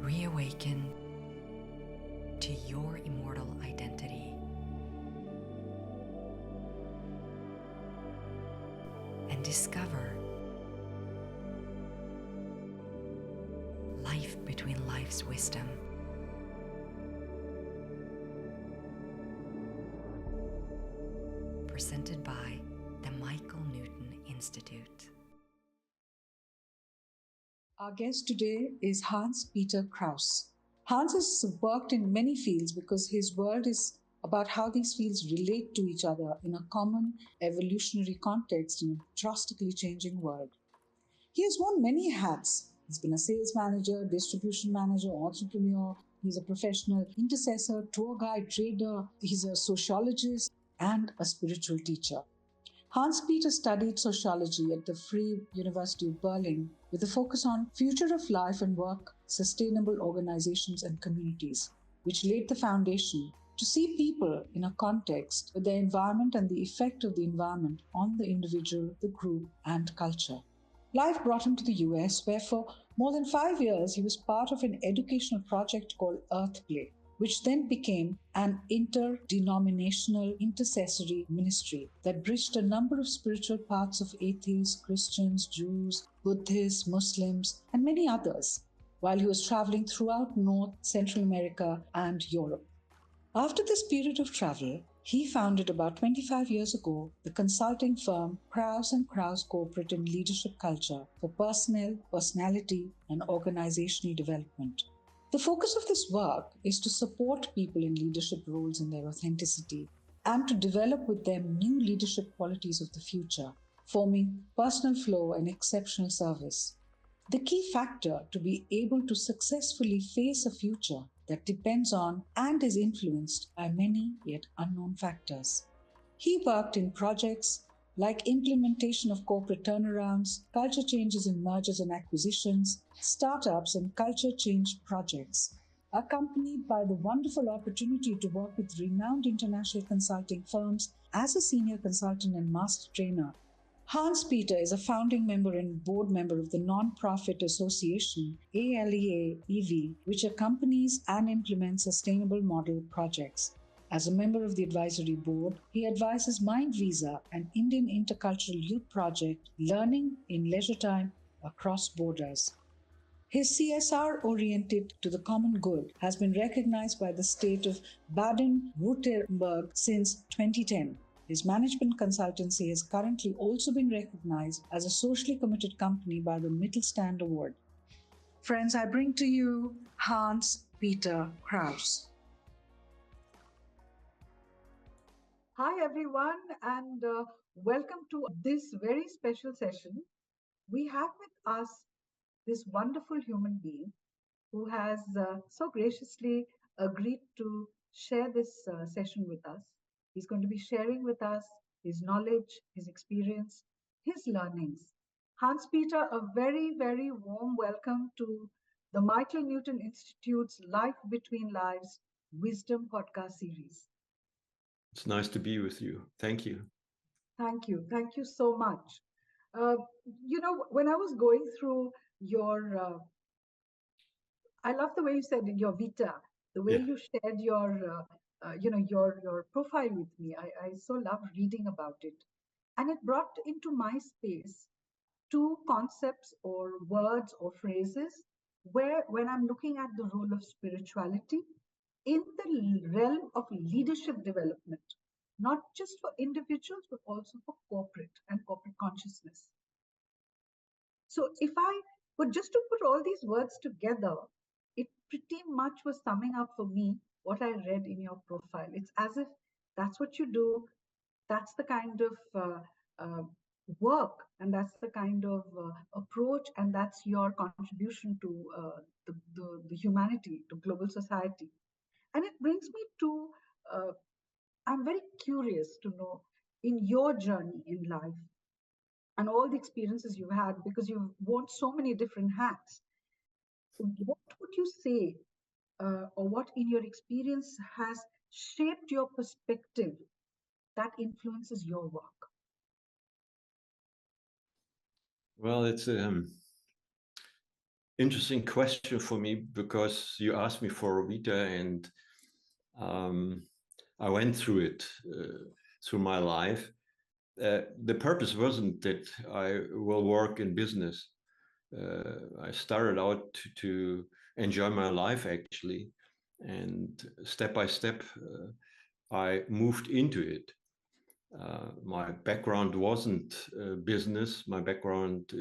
Reawaken to your immortal identity and discover life between life's wisdom. Presented by the Michael Newton Institute. Our guest today is Hans-Peter Kraus. Hans has worked in many fields because his world is about how these fields relate to each other in a common evolutionary context in a drastically changing world. He has worn many hats. He's been a sales manager, distribution manager, entrepreneur. He's a professional intercessor, tour guide, trader. He's a sociologist and a spiritual teacher. Hans-Peter studied sociology at the Free University of Berlin with a focus on future of life and work, sustainable organizations and communities, which laid the foundation to see people in a context with their environment and the effect of the environment on the individual, the group, and culture. Life brought him to the US, where for more than 5 years he was part of an educational project called Earthplay, which then became an interdenominational intercessory ministry that bridged a number of spiritual paths of atheists, Christians, Jews, Buddhists, Muslims, and many others, while he was traveling throughout North, Central America, and Europe. After this period of travel, he founded about 25 years ago the consulting firm Krause and Krause Corporate and Leadership Culture for personnel, personality, and organizational development. The focus of this work is to support people in leadership roles in their authenticity and to develop with them new leadership qualities of the future, forming personal flow and exceptional service. The key factor to be able to successfully face a future that depends on and is influenced by many yet unknown factors. He worked in projects like implementation of corporate turnarounds, culture changes in mergers and acquisitions, startups, and culture change projects, accompanied by the wonderful opportunity to work with renowned international consulting firms as a senior consultant and master trainer. Hans-Peter is a founding member and board member of the non-profit association ALEA-EV, which accompanies and implements sustainable model projects. As a member of the advisory board, he advises Mind Visa, an Indian intercultural youth project, learning in leisure time across borders. His CSR oriented to the common good has been recognized by the state of Baden-Württemberg since 2010. His management consultancy has currently also been recognized as a socially committed company by the Mittelstand Award. Friends, I bring to you Hans-Peter Kraus. Hi, everyone, and welcome to this very special session. We have with us this wonderful human being who has so graciously agreed to share this session with us. He's going to be sharing with us his knowledge, his experience, his learnings. Hans-Peter, a very, very warm welcome to the Michael Newton Institute's Life Between Lives Wisdom podcast series. It's nice to be with you. Thank you. Thank you. Thank you so much. When I was going through your, I love the way you said your vita, the way you shared your, your profile with me. I so loved reading about it. And it brought into my space two concepts or words or phrases where when I'm looking at the role of spirituality in the realm of leadership development, not just for individuals, but also for corporate and corporate consciousness. So if I were just to put all these words together, it pretty much was summing up for me what I read in your profile. It's as if that's what you do, that's the kind of work, and that's the kind of approach, and that's your contribution to the humanity, to global society. And it brings me to, I'm very curious to know in your journey in life and all the experiences you've had, because you've worn so many different hats. What would you say, or what in your experience has shaped your perspective that influences your work? Well, interesting question for me, because you asked me for Vita, and I went through it through my life. The purpose wasn't that I will work in business. I started out to enjoy my life, actually, and step by step, I moved into it. My background wasn't business. My background,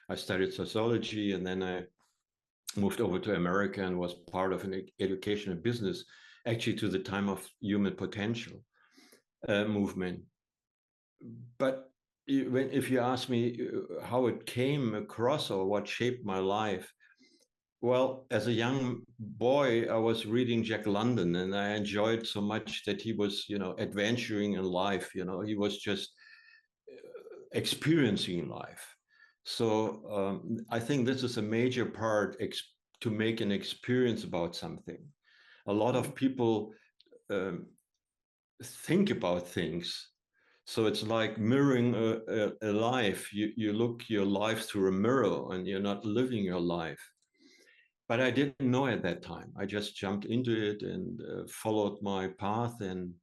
I studied sociology, and then I moved over to America and was part of an educational business, actually to the time of human potential movement. But if you ask me how it came across or what shaped my life, well, as a young boy, I was reading Jack London, and I enjoyed so much that he was, adventuring in life. He was just experiencing life. So I think this is a major part, to make an experience about something. A lot of people think about things. So it's like mirroring a life. You look your life through a mirror, and you're not living your life. But I didn't know at that time. I just jumped into it and followed my path. And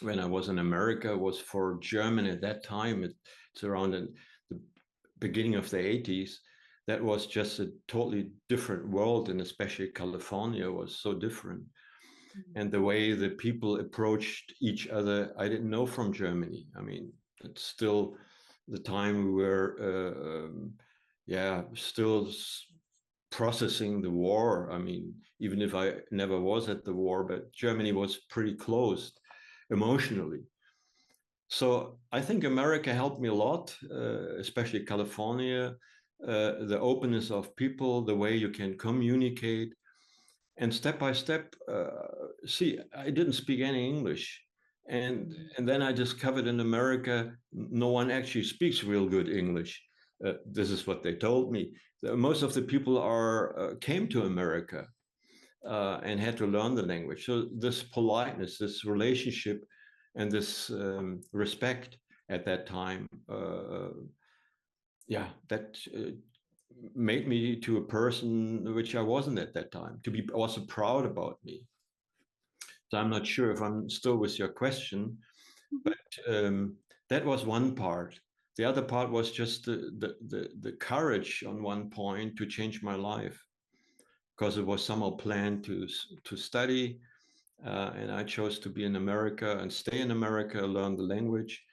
when I was in America, it was for German at that time. It's around the beginning of the 80s. That was just a totally different world, and especially California was so different. And the way the people approached each other, I didn't know from Germany. I mean, it's still the time we were, still processing the war. I mean, even if I never was at the war, but Germany was pretty closed emotionally. So I think America helped me a lot, especially California, the openness of people, the way you can communicate. And step by step, I didn't speak any English. And then I discovered in America, no one actually speaks real good English. This is what they told me. Most of the people came to America and had to learn the language. So this politeness, this relationship, and this respect at that time, that made me to a person which I wasn't at that time, to be also proud about me. So I'm not sure if I'm still with your question, but that was one part. The other part was just the courage on one point to change my life, because it was somehow planned to study, and I chose to be in America and stay in America, learn the language,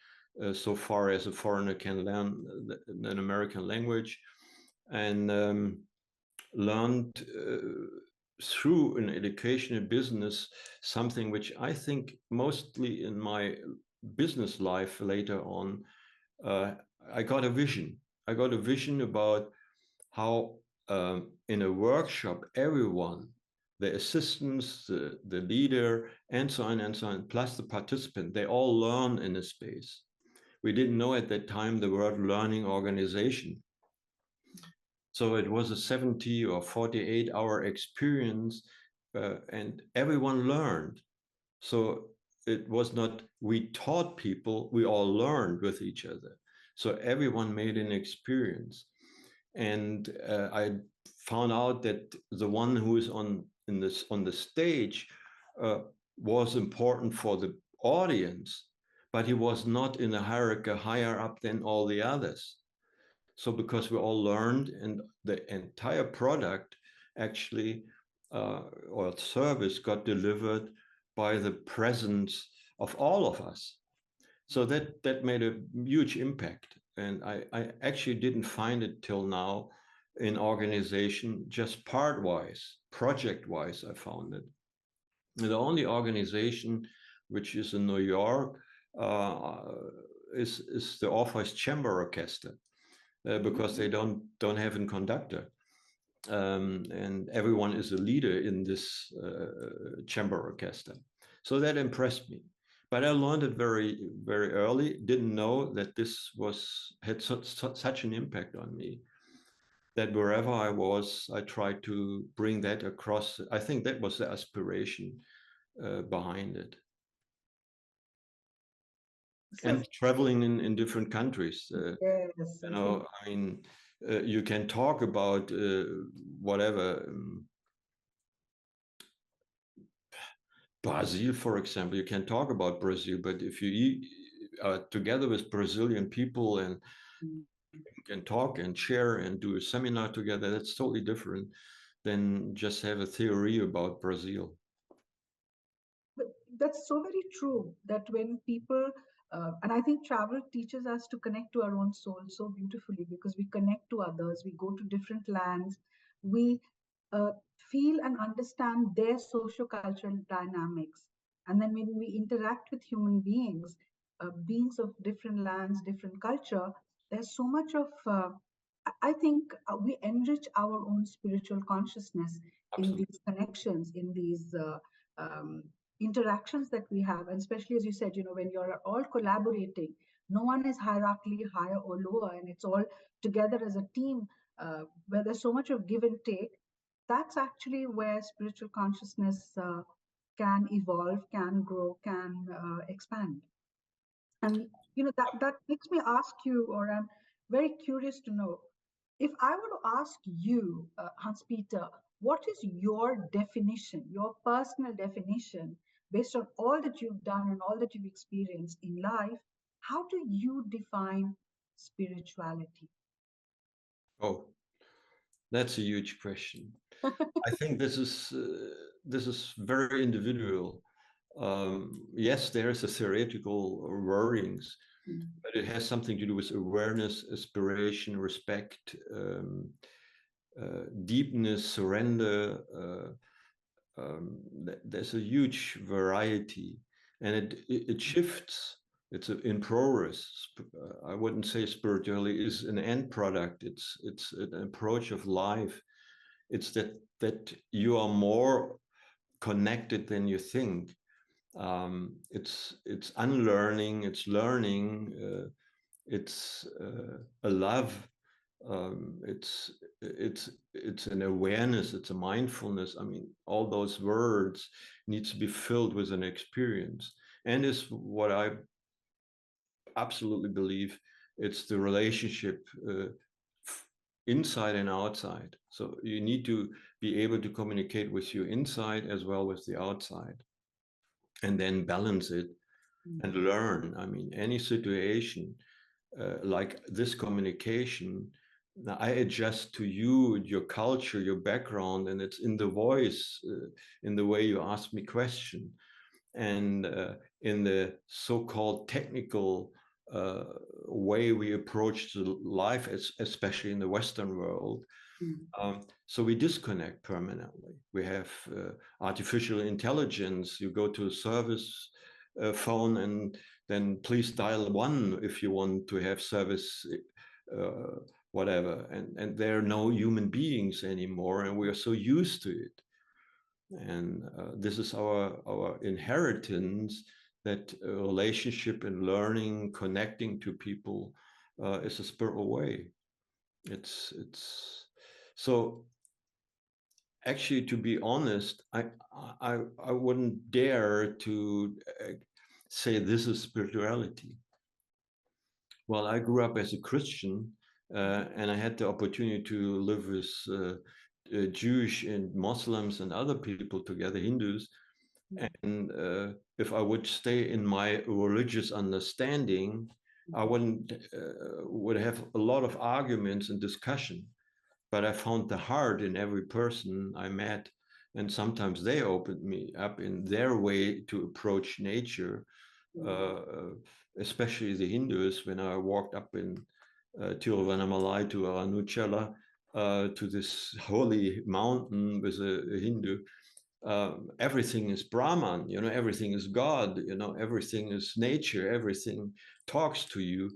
so far as a foreigner can learn an American language, and learned through an educational business something which I think mostly in my business life later on, I got a vision. I got a vision about how in a workshop, everyone, the assistants, the leader, and so on, plus the participant, they all learn in a space. We didn't know at that time the word learning organization. So it was a 70 or 48-hour experience, and everyone learned. So it was not we taught people, we all learned with each other. So everyone made an experience. And I found out that the one who is on the stage was important for the audience, but he was not in a hierarchy higher up than all the others. So because we all learned, and the entire product actually or service got delivered by the presence of all of us. So that made a huge impact. And I actually didn't find it till now in organization, just part-wise, project-wise, I found it. And the only organization which is in New York is the Orpheus Chamber Orchestra. Because they don't have a conductor, and everyone is a leader in this chamber orchestra. So that impressed me. But I learned it very, very early. Didn't know that this had such an impact on me. That wherever I was, I tried to bring that across. I think that was the aspiration behind it. And traveling in different countries. Yes. I mean, You can talk about whatever. Brazil, for example, you can talk about Brazil, but if you eat together with Brazilian people and can talk and share and do a seminar together, that's totally different than just have a theory about Brazil. But that's so very true that when people, and I think travel teaches us to connect to our own soul so beautifully because we connect to others, we go to different lands, we uh, feel and understand their socio-cultural dynamics. And then when we interact with human beings, beings of different lands, different culture, there's so much of, I think we enrich our own spiritual consciousness in Absolutely. these connections, in these um, interactions that we have, and especially as you said, when you're all collaborating, no one is hierarchically higher or lower, and it's all together as a team, where there's so much of give and take. That's actually where spiritual consciousness can evolve, can grow, can expand. And that makes me ask you, or I'm very curious to know, if I were to ask you, Hans Peter, what is your definition, your personal definition, based on all that you've done and all that you've experienced in life? How do you define spirituality? Oh, that's a huge question. I think this is very individual. Yes, there is a theoretical wordings, but it has something to do with awareness, aspiration, respect, deepness, surrender. There's a huge variety, and it shifts. It's in progress. I wouldn't say spirituality is an end product. It's an approach of life. It's that you are more connected than you think. It's unlearning. It's learning. It's a love. It's an awareness. It's a mindfulness. I mean, all those words needs to be filled with an experience, and is what I absolutely believe. It's the relationship inside and outside. So you need to be able to communicate with your inside as well with the outside, and then balance it and learn. I mean, any situation like this communication, I adjust to you, your culture, your background, and it's in the voice, in the way you ask me question, and in the so-called technical uh, way we approach the life, especially in the Western world. So we disconnect permanently. We have artificial intelligence. You go to a service phone and then please dial 1 if you want to have service, whatever. And there are no human beings anymore, and we are so used to it. And this is our inheritance, that relationship and learning, connecting to people is a spiritual way. It's so actually, to be honest, I wouldn't dare to say this is spirituality. Well, I grew up as a Christian, and I had the opportunity to live with Jewish and Muslims and other people together, Hindus. And if I would stay in my religious understanding, I wouldn't would have a lot of arguments and discussion. But I found the heart in every person I met, and sometimes they opened me up in their way to approach nature, uh, especially the Hindus. When I walked up in Tiruvannamalai to Aranachala, to this holy mountain with a Hindu, everything is Brahman, everything is God, everything is nature, everything talks to you.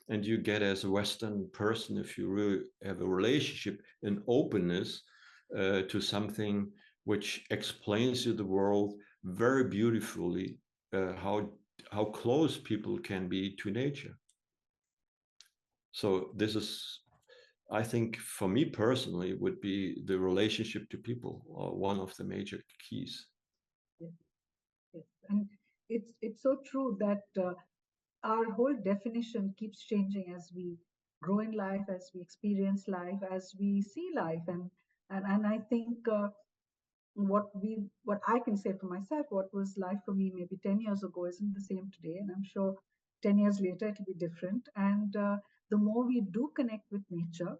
And you get, as a Western person, if you really have a relationship, an openness to something which explains you the world very beautifully, how close people can be to nature. So this is, I think, for me personally, would be the relationship to people, one of the major keys. Yes, yes. And it's so true that our whole definition keeps changing as we grow in life, as we experience life, as we see life. And I think what I can say for myself, what was life for me maybe 10 years ago isn't the same today. And I'm sure 10 years later it'll be different. And the more we do connect with nature,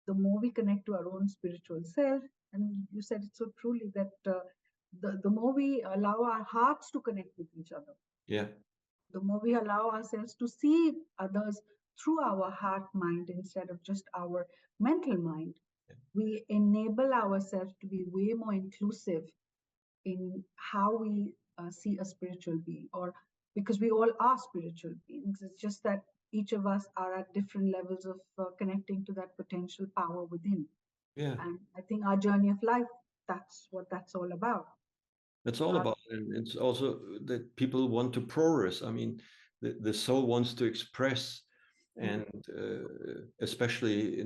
the more we connect to our own spiritual self. And you said it so truly that the more we allow our hearts to connect with each other, Yeah. the more we allow ourselves to see others through our heart mind instead of just our mental mind, we enable ourselves to be way more inclusive in how we see a spiritual being, or because we all are spiritual beings. It's just that each of us are at different levels of connecting to that potential power within. Yeah. And I think our journey of life, that's what that's all about. That's all about, and it's also that people want to progress. I mean, the soul wants to express, and especially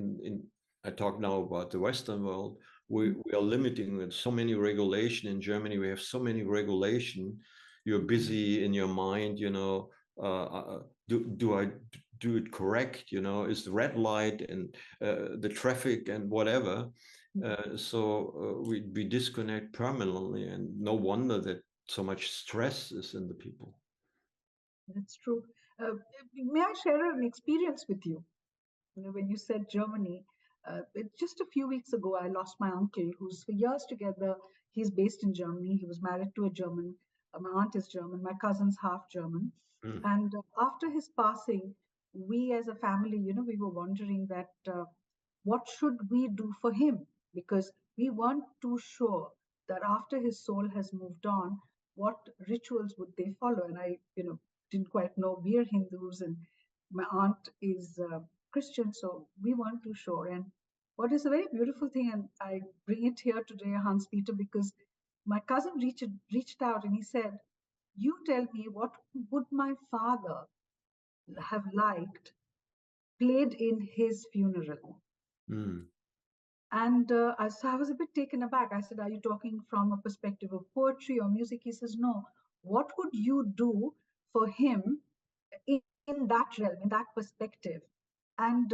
I talk now about the Western world. We are limiting with so many regulation in Germany. We have so many regulation. You're busy in your mind, you know. Do I do it correct? You know, is the red light and the traffic and whatever. So we disconnect permanently, and no wonder that so much stress is in the people. That's true. May I share an experience with you? You know, when you said Germany, just a few weeks ago, I lost my uncle, who's for years together. He's based in Germany. He was married to a German. My aunt is German. My cousin's half German. And after his passing, we as a family, you know, we were wondering that what should we do for him? Because we weren't too sure that after his soul has moved on, what rituals would they follow? And I, you know, didn't quite know. We're Hindus, and my aunt is Christian, so we weren't too sure. And what is a very beautiful thing, and I bring it here today, Hans-Peter, because my cousin reached out and he said, "You tell me, what would my father have liked played in his funeral?" Mm. And so I was a bit taken aback. I said, "Are you talking from a perspective of poetry or music?" He says, "No. What would you do for him in that realm, in that perspective?" And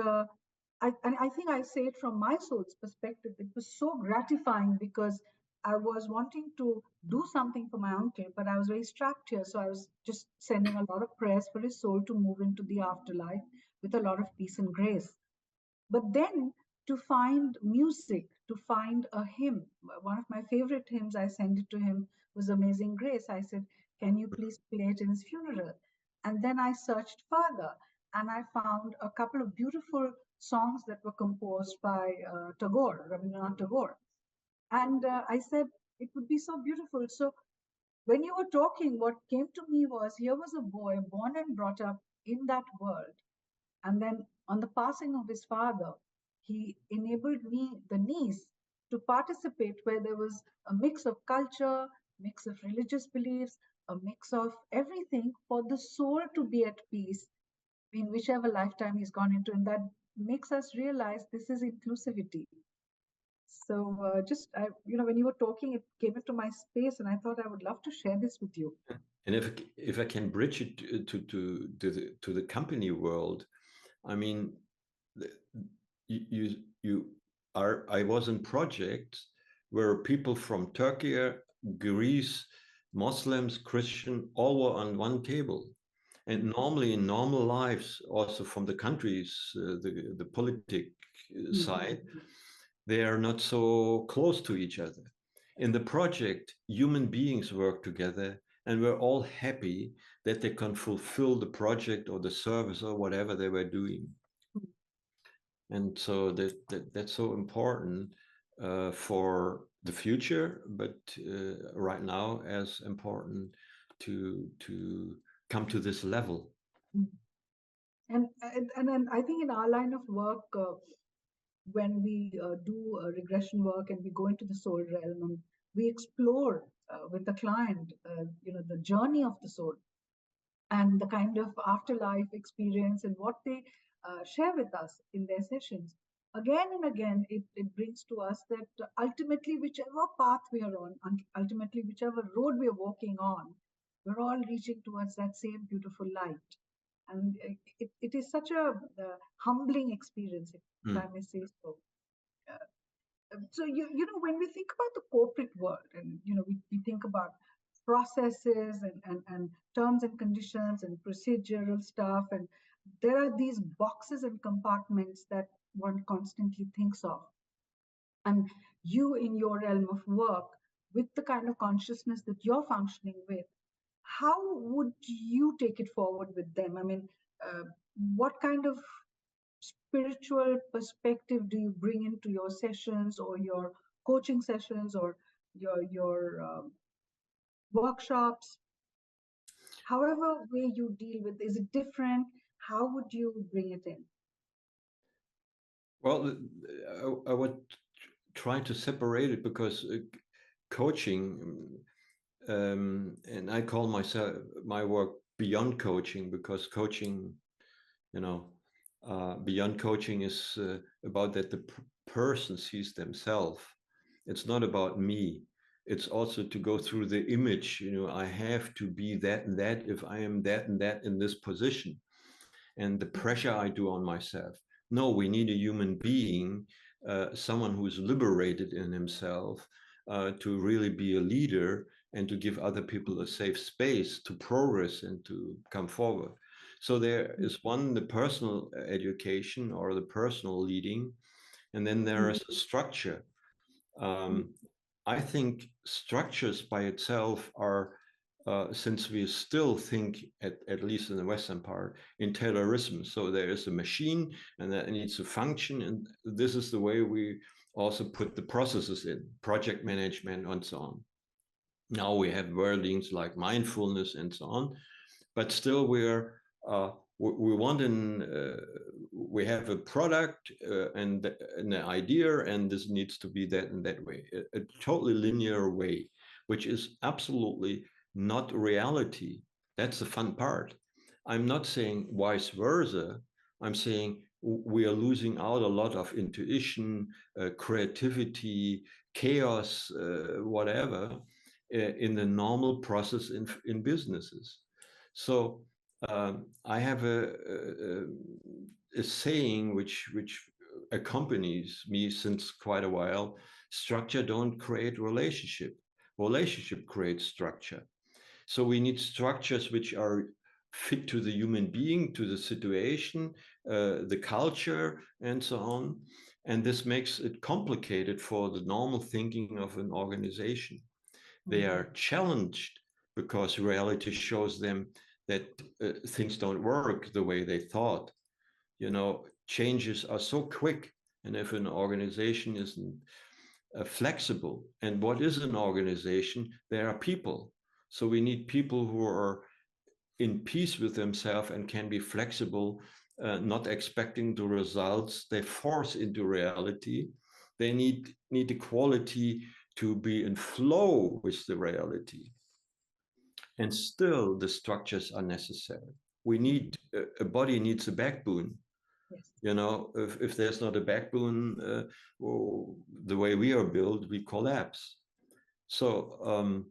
I think I say it from my soul's perspective. It was so gratifying because I was wanting to do something for my uncle, but I was very strapped here. So I was just sending a lot of prayers for his soul to move into the afterlife with a lot of peace and grace. But then to find music, to find a hymn, one of my favorite hymns, I sent it to him, was Amazing Grace. I said, "Can you please play it in his funeral?" And then I searched further and I found a couple of beautiful songs that were composed by Tagore, Rabindranath Tagore. And I said, it would be so beautiful. So when you were talking, what came to me was, here was a boy born and brought up in that world, and then on the passing of his father, he enabled me, the niece, to participate where there was a mix of culture, mix of religious beliefs, a mix of everything for the soul to be at peace in whichever lifetime he's gone into. And that makes us realize this is inclusivity. So you know, when you were talking, it came into my space, and I thought I would love to share this with you. And if I can bridge it to the company world, I mean, you are. I was in projects where people from Turkey, Greece, Muslims, Christian, all were on one table. And normally in normal lives, also from the countries, the politic side, they are not so close to each other. In the project, human beings work together, and we're all happy that they can fulfill the project or the service or whatever they were doing. And so that's so important for the future, but right now as important to come to this level. And then I think in our line of work, when we do regression work and we go into the soul realm and we explore with the client, you know, the journey of the soul and the kind of afterlife experience and what they share with us in their sessions. Again and again, it brings to us that ultimately, whichever path we are on, ultimately, whichever road we are walking on, we're all reaching towards that same beautiful light. And it is such a humbling experience, if I may say so. So when we think about the corporate world, and we think about processes and terms and conditions and procedural stuff, and there are these boxes and compartments that one constantly thinks of. And you, in your realm of work, with the kind of consciousness that you're functioning with, how would you take it forward with them? I mean, what kind of spiritual perspective do you bring into your sessions or your coaching sessions or your workshops? However way you deal with, is it different? How would you bring it in? Well, I would try to separate it, because coaching, and I call my work beyond coaching, because coaching, beyond coaching is about that the person sees themselves. It's not about me. It's also to go through the image. I have to be that and that if I am that and that in this position, and the pressure I do on myself. No, we need a human being, someone who's liberated in himself, to really be a leader and to give other people a safe space to progress and to come forward. So there is one, the personal education or the personal leading, and then there is a structure. I think structures by itself are, since we still think, at least in the Western part, in Taylorism. So there is a machine and that needs to function. And this is the way we also put the processes in, project management and so on. Now we have wordings like mindfulness and so on, but still we we have a product and an idea, and this needs to be that in that way, a totally linear way, which is absolutely not reality. That's the fun part. I'm not saying vice versa. I'm saying we are losing out a lot of intuition, creativity, chaos, whatever, in the normal process in businesses. So I have a saying which accompanies me since quite a while: structure don't create relationship. Relationship creates structure. So we need structures which are fit to the human being, to the situation, the culture, and so on. And this makes it complicated for the normal thinking of an organization. They are challenged because reality shows them that things don't work the way they thought. Changes are so quick. And if an organization isn't flexible, and what is an organization? There are people. So we need people who are in peace with themselves and can be flexible, not expecting the results they force into reality. They need the quality to be in flow with the reality. And still the structures are necessary. We need, a body needs a backbone. Yes. If there's not a backbone, the way we are built, we collapse. So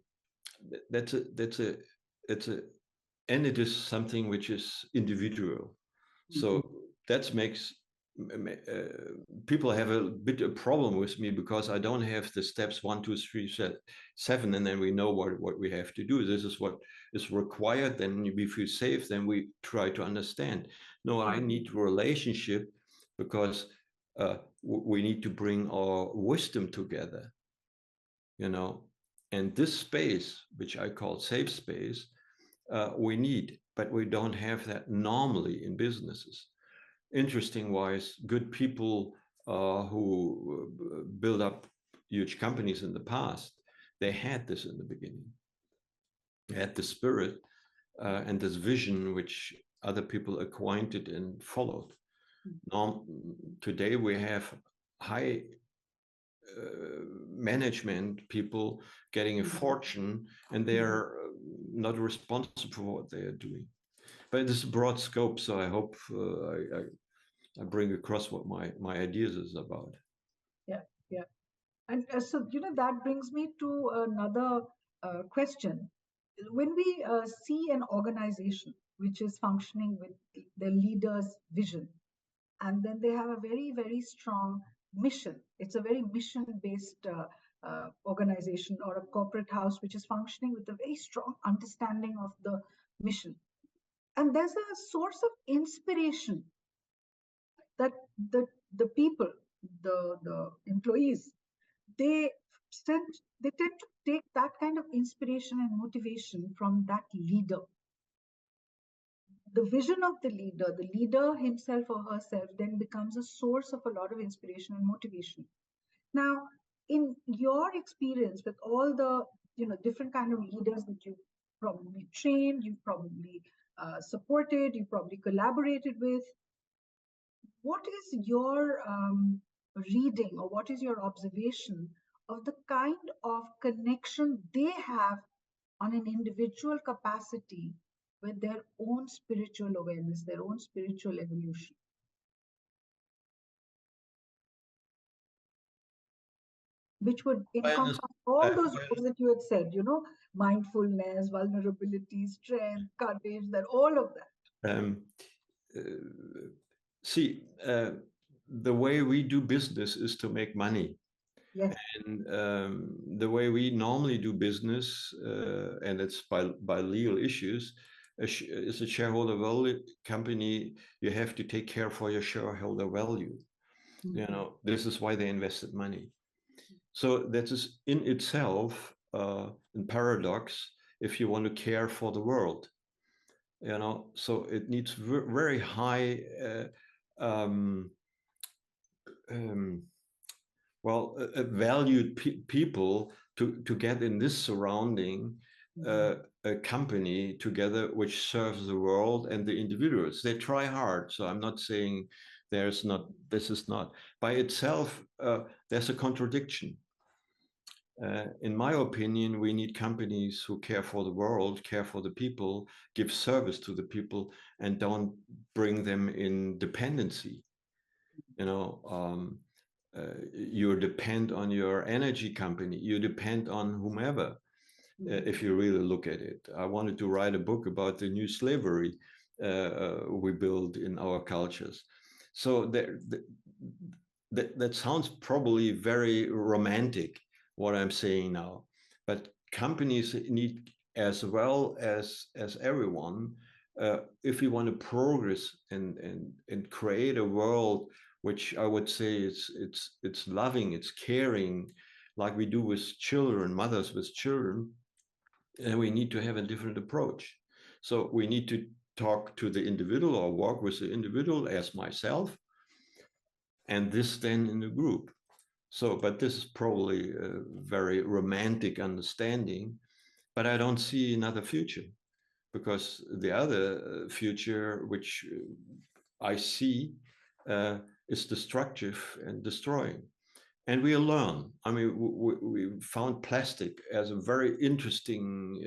and it is something which is individual. So that makes people have a bit of problem with me, because I don't have the steps 1, 2, 3, 7, and then we know what we have to do. This is what is required. Then we feel safe. Then we try to understand. No, I need relationship, because we need to bring our wisdom together. And this space, which I call safe space, we need, but we don't have that normally in businesses. Interesting wise, good people who build up huge companies in the past, they had this in the beginning. They had the spirit and this vision which other people acquainted and followed. Now, today we have high management people getting a fortune, and they are not responsible for what they are doing. But it's a broad scope, so I hope I bring across what my ideas is about. Yeah, yeah. And so, that brings me to another question. When we see an organization which is functioning with the leader's vision. And then they have a very, very strong mission. It's a very mission-based organization or a corporate house which is functioning with a very strong understanding of the mission. And there's a source of inspiration that the people, the employees, they they tend to take that kind of inspiration and motivation from that leader. The vision of the leader himself or herself then becomes a source of a lot of inspiration and motivation. Now, in your experience with all the different kind of leaders that you've probably trained, you've probably supported, you've probably collaborated with, what is your reading or what is your observation of the kind of connection they have on an individual capacity with their own spiritual awareness, their own spiritual evolution? Which would encompass all those words that you had said, mindfulness, vulnerability, strength, courage, that all of that. See, the way we do business is to make money. Yes. And the way we normally do business, and it's by legal issues, is a shareholder value company. You have to take care for your shareholder value. This is why they invested money. So that is in itself a paradox if you want to care for the world. So it needs very high valued people to get in this surrounding a company together which serves the world and the individuals. They try hard. So I'm not saying this is not by itself, there's a contradiction. In my opinion, we need companies who care for the world, care for the people, give service to the people, and don't bring them in dependency. You depend on your energy company, you depend on whomever, if you really look at it. I wanted to write a book about the new slavery we build in our cultures. So that sounds probably very romantic, what I'm saying now, but companies need, as well as everyone, if we want to progress and create a world which I would say it's loving, it's caring, like we do with children, mothers with children, and we need to have a different approach. So we need to talk to the individual or work with the individual as myself, and this then in the group. So, but this is probably a very romantic understanding, but I don't see another future, because the other future which I see is destructive and destroying. And we learn. I mean, we found plastic as a very interesting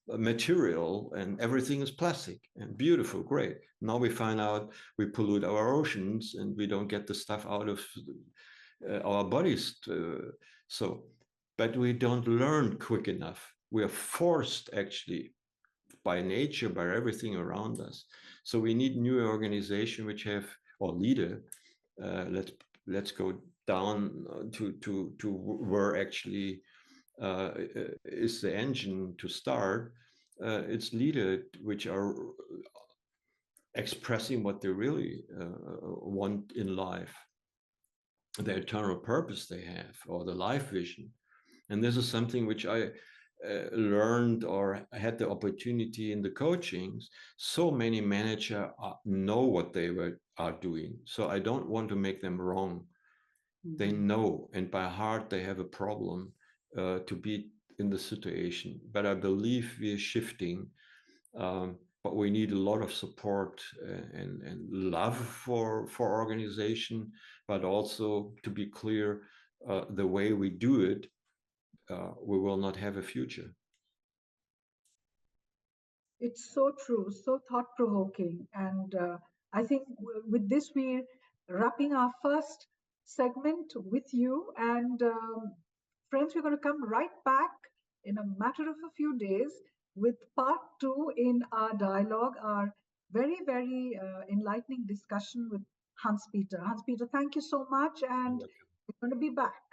material, and everything is plastic and beautiful, great. Now we find out we pollute our oceans and we don't get the stuff out of our bodies. But we don't learn quick enough. We are forced actually by nature, by everything around us. So we need new organization which have, or leader, let's go down to where actually is the engine to start. It's leader which are expressing what they really want in life, the eternal purpose they have, or the life vision. And this is something which I learned or had the opportunity in the coachings. So many managers know what they are doing. So I don't want to make them wrong. They know, and by heart they have a problem to be in the situation. But I believe we are shifting, but we need a lot of support and love for organization, but also to be clear, the way we do it, we will not have a future. It's so true, so thought-provoking. And I think with this, we're wrapping our first segment with you. And friends, we're going to come right back in a matter of a few days with part two in our dialogue, our very, very enlightening discussion with Hans Peter. Hans Peter, thank you so much, and we're going to be back.